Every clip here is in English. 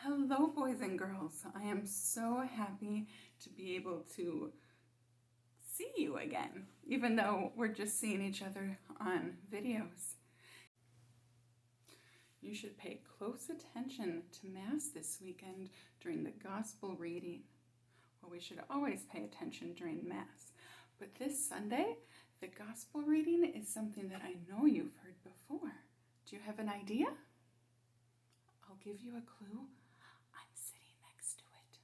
Hello, boys and girls. I am so happy to be able to see you again, even though we're just seeing each other on videos. You should pay close attention to Mass this weekend during the Gospel reading. Well, we should always pay attention during Mass, but this Sunday, the Gospel reading is something that I know you've heard before. Do you have an idea? I'll give you a clue. I'm sitting next to it.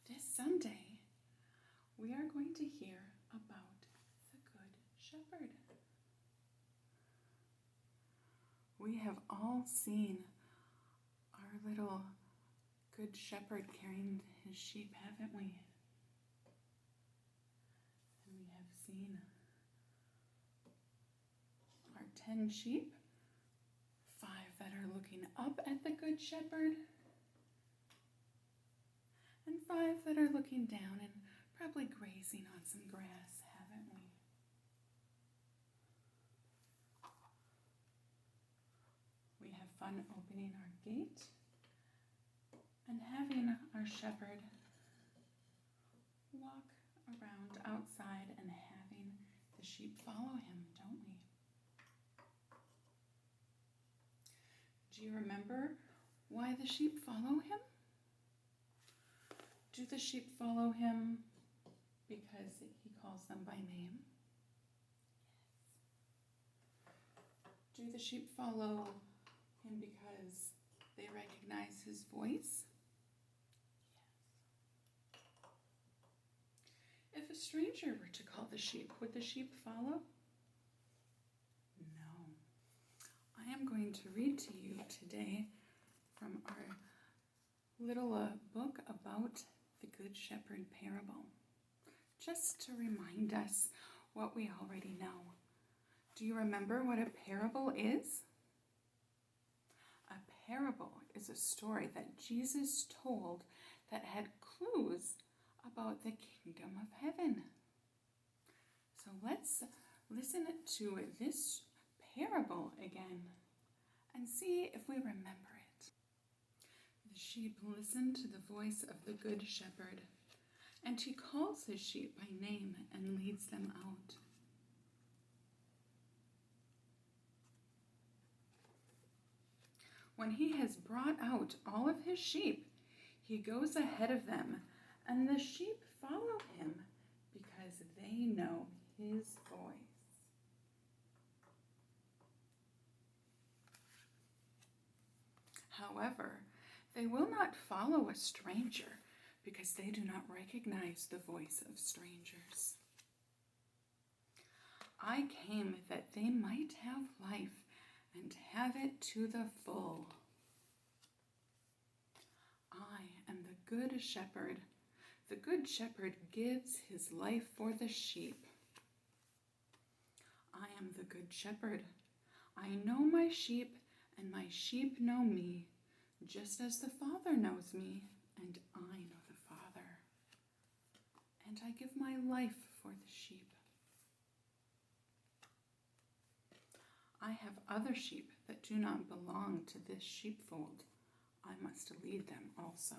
This Sunday, we are going to hear about the Good Shepherd. We have all seen our little Good Shepherd carrying his sheep, haven't we? And we have seen our 10 sheep, 5 that are looking up at the Good Shepherd, and 5 that are looking down and probably grazing on some grass, haven't we? We have fun opening our gate and having our shepherd walk around outside and having the sheep follow him, don't we? Do you remember why the sheep follow him? Do the sheep follow him because he calls them by name? Yes. Do the sheep follow him because they recognize his voice? Yes. If a stranger were to call the sheep, would the sheep follow? No. I am going to read to you today from our little book about the Good Shepherd parable, just to remind us what we already know. Do you remember what a parable is? A parable is a story that Jesus told that had clues about the kingdom of heaven. So let's listen to this parable again and see if we remember it. The sheep listen to the voice of the Good Shepherd, and he calls his sheep by name and leads them out. When he has brought out all of his sheep, he goes ahead of them, and the sheep follow him because they know his voice. However, they will not follow a stranger because they do not recognize the voice of strangers. I came that they might have life and have it to the full. I am the Good Shepherd. The Good Shepherd gives his life for the sheep. I am the Good Shepherd. I know my sheep, and my sheep know me, just as the Father knows me, and I know the Father. And I give my life for the sheep. I have other sheep that do not belong to this sheepfold. I must lead them also.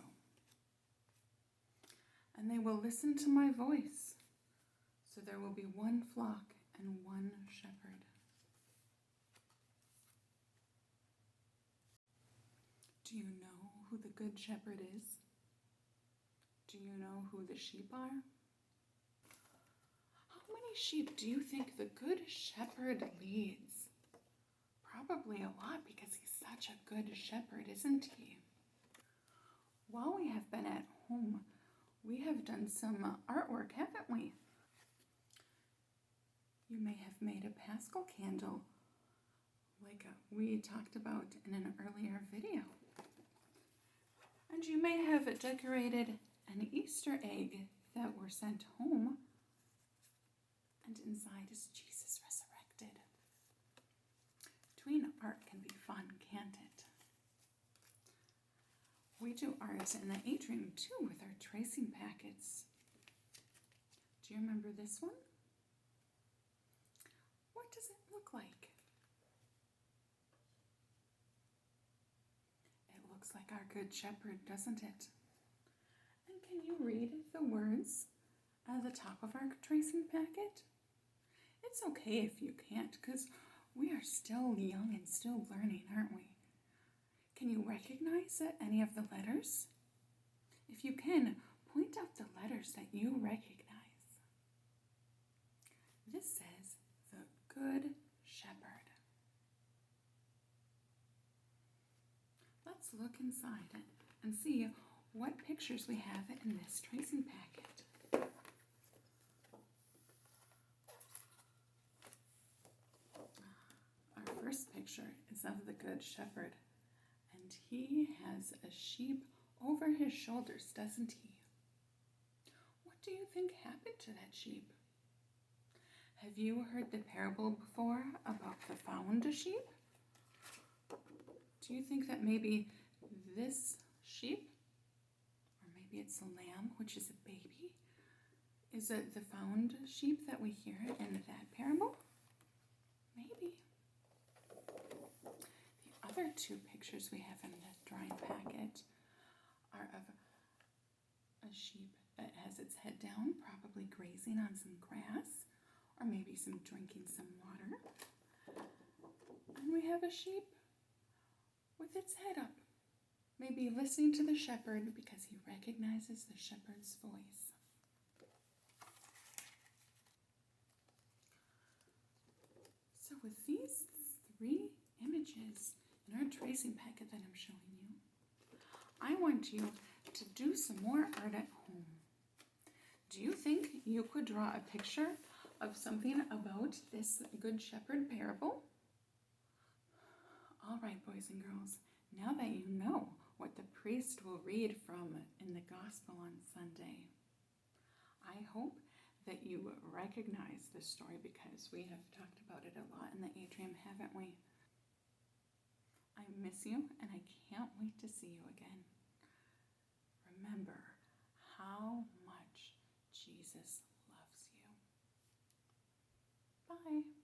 And they will listen to my voice. So there will be one flock and one shepherd. Do you know who the Good Shepherd is? Do you know who the sheep are? How many sheep do you think the Good Shepherd leads? Probably a lot, because he's such a good shepherd, isn't he? While we have been at home, we have done some artwork, haven't we? You may have made a Paschal candle, like we talked about in an earlier video. And you may have decorated an Easter egg that were sent home, and inside is Jesus resurrected. Doing art can be fun, can't it? We do art in the atrium too with our tracing packets. Do you remember this one? What does it look like? It looks like our Good Shepherd, doesn't it? And can you read the words at the top of our tracing packet? It's okay if you can't, because we are still young and still learning, aren't we? Can you recognize any of the letters? If you can, point out the letters that you recognize. This says the Good Shepherd. Let's look inside it and see what pictures we have in this tracing packet. Our first picture is of the Good Shepherd, and he has a sheep over his shoulders, doesn't he? What do you think happened to that sheep? Have you heard the parable before about the found sheep? Do you think that maybe this sheep, or maybe it's a lamb, which is a baby, is it the found sheep that we hear in that parable? Maybe. The other two pictures we have in the drawing packet are of a sheep that has its head down, probably grazing on some grass, or maybe drinking some water. And we have a sheep with its head up, maybe listening to the shepherd because he recognizes the shepherd's voice. So with these three images in our tracing packet that I'm showing you, I want you to do some more art at home. Do you think you could draw a picture of something about this Good Shepherd parable? All right, boys and girls, now that you know what the priest will read from in the gospel on Sunday, I hope that you recognize this story because we have talked about it a lot in the atrium, haven't we? I miss you and I can't wait to see you again. Remember how much Jesus loves you. Bye.